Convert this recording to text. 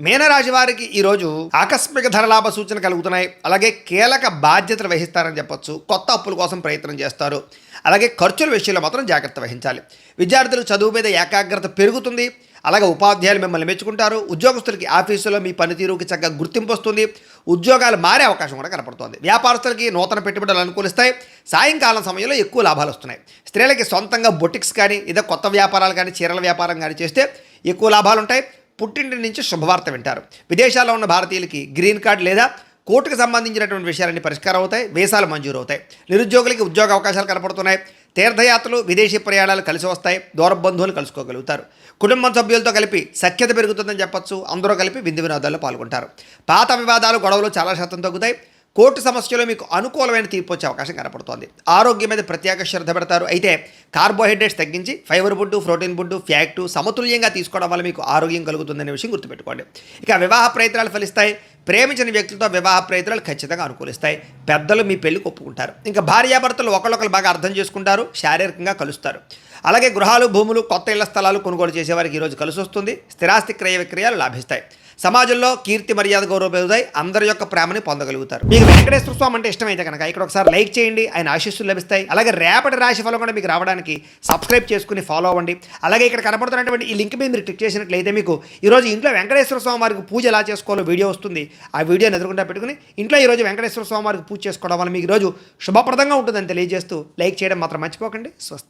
మీనరాశి వారికి ఈరోజు ఆకస్మిక ధనలాభ సూచన కలుగుతున్నాయి. అలాగే కీలక బాధ్యతలు వహిస్తారని చెప్పొచ్చు. కొత్త అప్పుల కోసం ప్రయత్నం చేస్తారు. అలాగే ఖర్చుల విషయంలో మాత్రం జాగ్రత్త వహించాలి. విద్యార్థులు చదువు మీద ఏకాగ్రత పెరుగుతుంది. అలాగే ఉపాధ్యాయులు మిమ్మల్ని మెచ్చుకుంటారు. ఉద్యోగస్తులకి ఆఫీసులో మీ పనితీరుకి చక్కగా గుర్తింపు వస్తుంది. ఉద్యోగాలు మారే అవకాశం కూడా కనపడుతోంది. వ్యాపారస్తులకి నూతన పెట్టుబడులు అనుకూలిస్తాయి. సాయంకాలం సమయంలో ఎక్కువ లాభాలు వస్తున్నాయి. స్త్రీలకి సొంతంగా బొటిక్స్ కానీ ఇదే కొత్త వ్యాపారాలు కానీ చీరల వ్యాపారం కానీ చేస్తే ఎక్కువ లాభాలు ఉంటాయి. పుట్టింటి నుంచి శుభవార్త వింటారు. విదేశాల్లో ఉన్న భారతీయులకి గ్రీన్ కార్డ్ లేదా కోర్టుకు సంబంధించినటువంటి విషయాలన్నీ పరిష్కారం అవుతాయి. వీసాలు మంజూరు అవుతాయి. నిరుద్యోగులకి ఉద్యోగ అవకాశాలు కనపడుతున్నాయి. తీర్థయాత్రలు విదేశీ ప్రయాణాలు కలిసి వస్తాయి. దూర బంధువులు కలుసుకోగలుగుతారు. కుటుంబం సభ్యులతో కలిపి సఖ్యత పెరుగుతుందని చెప్పొచ్చు. అందరూ కలిపి విందు వినోదాల్లో పాల్గొంటారు. పాత వివాదాలు గొడవలు చాలా శాతం తగ్గుతాయి. కోర్టు సమస్యలో మీకు అనుకూలమైన తీర్పు వచ్చే అవకాశం కనపడుతోంది. ఆరోగ్యం మీద ప్రత్యేక శ్రద్ధ పెడతారు. అయితే కార్బోహైడ్రేట్స్ తగ్గించి fibre food, protein food, fact సమతుల్యంగా తీసుకోవడం వల్ల మీకు ఆరోగ్యం కలుగుతుందనే విషయం గుర్తుపెట్టుకోండి. ఇక వివాహ ప్రయత్నాలు ఫలిస్తాయి. ప్రేమించిన వ్యక్తులతో వివాహ ప్రయత్నాలు ఖచ్చితంగా అనుకూలిస్తాయి. పెద్దలు మీ పెళ్లికి ఒప్పుకుంటారు. ఇంకా భార్యాభర్తలు ఒకళ్ళొకరు బాగా అర్థం చేసుకుంటారు. శారీరకంగా కలుస్తారు. అలాగే గృహాలు, భూములు, కొత్త ఇళ్ల స్థలాలు కొనుగోలు చేసేవారికి ఈరోజు కలిసి వస్తుంది. స్థిరాస్తి క్రయ విక్రయాలు లాభిస్తాయి. సమాజంలో కీర్తి మర్యాద గౌరవం పెరుగుతాయి. అందరి యొక్క ప్రేమని పొందగలుగుతారు. మీకు వెంకటేశ్వర స్వామి అంటే ఇష్టమైతే కనుక ఇక్కడ ఒకసారి లైక్ చేయండి. ఆయన ఆశీస్సులు లభిస్తాయి. అలాగే రేపటి రాశి ఫలం కూడా మీకు రావడానికి సబ్స్క్రైబ్ చేసుకుని ఫాలో అవ్వండి. అలాగే ఇక్కడ కనపడుతున్నటువంటి ఈ లింక్ మీద మీరు క్లిక్ చేసినట్లయితే మీకు ఈరోజు ఇంట్లో వెంకటేశ్వర స్వామి వారికి పూజ ఎలా చేసుకోవాలో వీడియో వస్తుంది. ఆ వీడియోని ఎదురుకుండా పెట్టుకుని ఇంట్లో ఈరోజు వెంకటేశ్వర స్వామి వారికి పూజ చేసుకోవడం వల్ల మీకు ఈరోజు శుభప్రదంగా ఉంటుందని తెలియజేస్తూ లైక్ చేయడం మాత్రం మర్చిపోకండి. స్వస్తి.